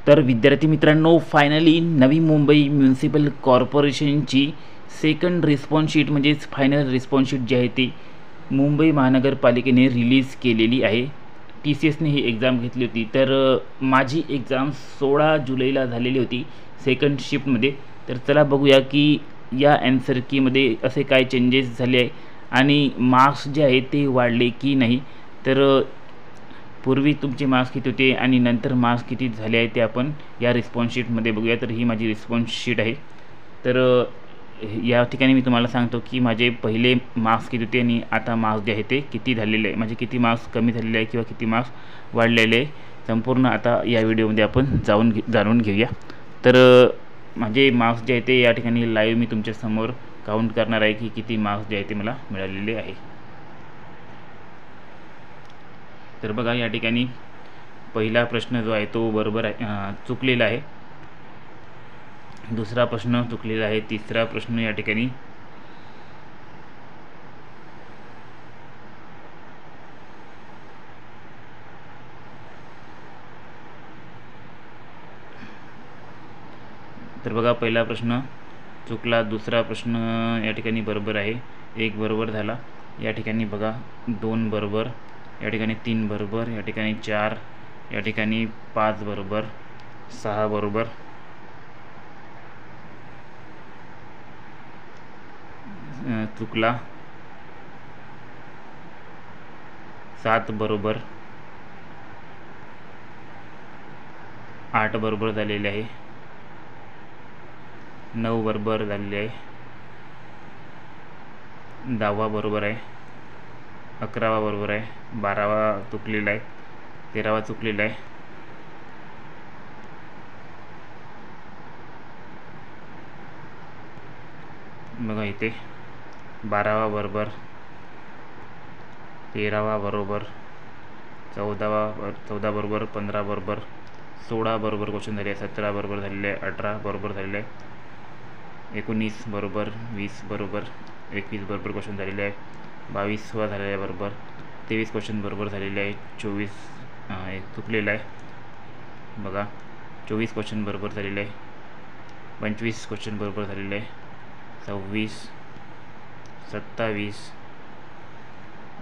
तर विद्यार्थी मित्रांनो, फायनली नवी मुंबई म्युनिसिपल कॉर्पोरेशनची सेकंड रिस्पॉन्स शीट म्हणजेच फायनल रिस्पॉन्स शीट जी आहे ती मुंबई महानगरपालिकेने रिलीज केलेली आहे. TCSने ही एक्झाम घेतली होती. तर माझी एक्झाम 16 जुलैला झालेली होती सेकंड शिफ्टमध्ये. तर चला बघूया की या ॲन्सर कीमध्ये असे काय चेंजेस झाले आहे आणि मार्क्स जे आहेत ते वाढले की नाही. तर पूर्वी तुमचे मार्क्स किती होते आणि नंतर मार्क्स किती झाले आहे ते आपण या रिस्पॉन्स शीटमध्ये बघूया. तर ही माझी रिस्पॉन्स शीट आहे. तर या ठिकाणी मी तुम्हाला सांगतो की माझे पहिले मार्क्स किती होते आणि आता मार्क्स जे आहे ते किती झालेले आहे, म्हणजे किती मार्क्स कमी झालेले आहे किंवा किती मार्क्स वाढलेले आहे, संपूर्ण आता या व्हिडिओमध्ये आपण जाणून घेऊया. तर माझे मार्क्स जे आहे ते या ठिकाणी लाईव्ह मी तुमच्यासमोर काउंट करणार आहे की किती मार्क्स जे आहे ते मला मिळालेले आहे. तर बघा, या ठिकाणी पहिला प्रश्न जो आहे तो बरोबर आहे, चुकलेला आहे. दुसरा प्रश्न चुकलेला आहे. तिसरा प्रश्न या ठिकाणी तर बघा, पहिला प्रश्न चुकला. दुसरा प्रश्न या ठिकाणी बरोबर आहे, 1 बरोबर झाला. या ठिकाणी बघा 2 बरोबर, या ठिकाणी 3 बरोबर, या ठिकाणी 4, या ठिकाणी 5 बरोबर, 6 बरोबर, चुकला. 7 बरोबर, 8 बरोबर झालेले आहे, 9 बरोबर झालेले आहे, 10वा बरोबर आहे, 11वा बरोबर आहे, 12वा चुकलेला आहे, 13वा चुकलेला आहे, बघा इथे 12वा बरोबर, 13वा बरोबर, 14 बरोबर, 15 बरोबर, 16 बरोबर क्वेश्चन झाले, 17 बरोबर झालेले आहे, 18 बरोबर झालेले आहे, 19 बरोबर, 20 बरोबर, 21 बरोबर क्वेश्चन झालेले आहे, 22वा झालेला आहे बरोबर, 23 क्वेश्चन बरोबर झालेले आहे, 24 एक चुकलेला आहे बघा, 24 क्वेश्चन बरोबर झालेले आहे, 25 क्वेश्चन बरोबर झालेले आहे, 26, 27,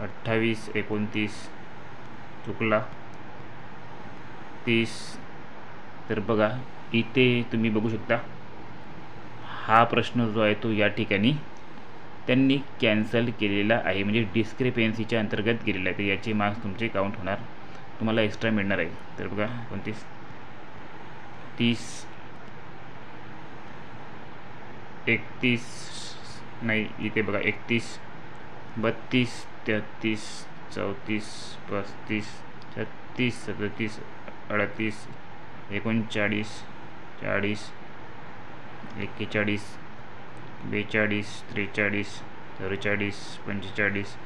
28, 29 चुकला, 30. तर बघा इथे तुम्ही बघू शकता, हा प्रश्न जो आहे तो या ठिकाणी त्यांनी कॅन्सल केलेला आहे, म्हणजे डिस्क्रिपेन्सीच्या अंतर्गत गेलेला आहे. तर याचे मार्क्स तुमचे काउंट होणार, तुम्हाला एक्स्ट्रा मिळणार आहे. तर बघा 29, 30, 31 नाही, इथे बघा 31, 32, 33, 34, 35, 36, 37, 38, 39, 40, 41, 42, 43, 44, 45,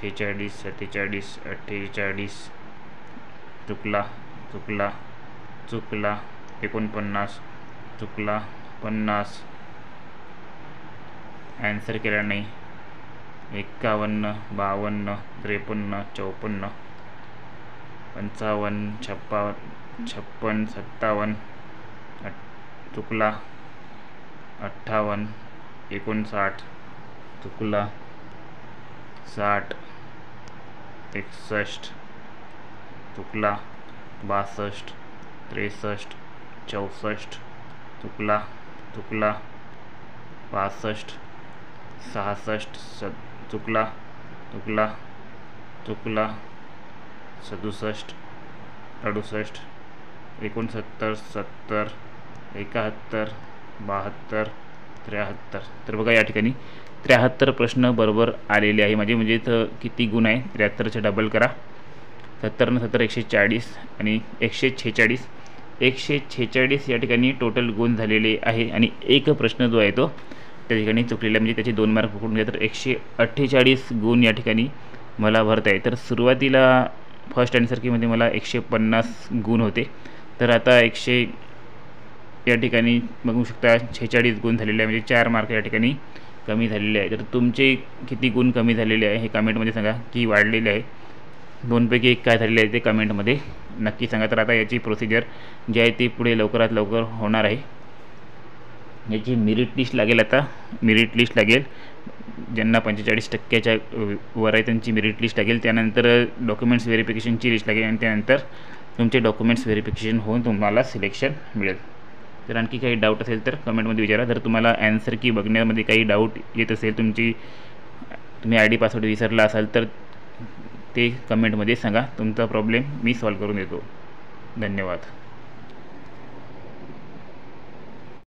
46, 47, 48 चुकला, 49 चुकला, 50 ॲन्सर केला नाही, 51, 52, 53, 54, 55, 56, 57 चुकला, 58, 59 चुकला, 60, 61 चुकला, 62, 63, 64 चुकला, 65, 66 चुकला, 67, 68, 69, 70, 71, 72, 73. तर बघा या ठिकाणी 73 प्रश्न बरोबर आलेले आहे. म्हणजे इथं किती गुण आहे, 73चे डबल करा, 70 न 70 140 आणि 146. 146 या ठिकाणी टोटल गुण झालेले आहे आणि एक प्रश्न जो आहे तो त्या ठिकाणी चुकलेला आहे, म्हणजे त्याचे 2 मार्क पकडून घ्या. तर 148 गुण या ठिकाणी मला भरत आहे. तर सुरुवातीला फर्स्ट ॲन्सर कीमध्ये मला 150 गुण होते, तर आता या ठिकाणी बघू शकता 46 गुण झालेले आहे, म्हणजे 4 मार्क या ठिकाणी कमी झालेले आहे. तर तुमचे किती गुण कमी झालेले आहे हे कमेंटमध्ये सांगा की वाढलेले आहे. दोनपैकी एक काय झालेलं आहे ते कमेंटमध्ये नक्की सांगा. तर आता याची प्रोसिजर जी आहे ती पुढे लवकरात लवकर होणार आहे. याची मेरिट लिस्ट लागेल. आता मेरिट लिस्ट लागेल, ज्यांना 45% वर आहे त्यांची मेरिट लिस्ट लागेल. त्यानंतर डॉक्युमेंट्स व्हेरिफिकेशनची लिस्ट लागेल आणि त्यानंतर तुमचे डॉक्युमेंट्स व्हेरिफिकेशन होऊन तुम्हाला सिलेक्शन मिळेल. तर आणखी काही डाऊट असेल तर कमेंटमध्ये विचारा. जर तुम्हाला ॲन्सर की बघण्यामध्ये काही डाऊट येत असेल, तुम्ही ID पासवर्ड विसरला असाल तर ते कमेंटमध्ये सांगा. तुमचा प्रॉब्लेम मी सॉल्व करून देतो. धन्यवाद.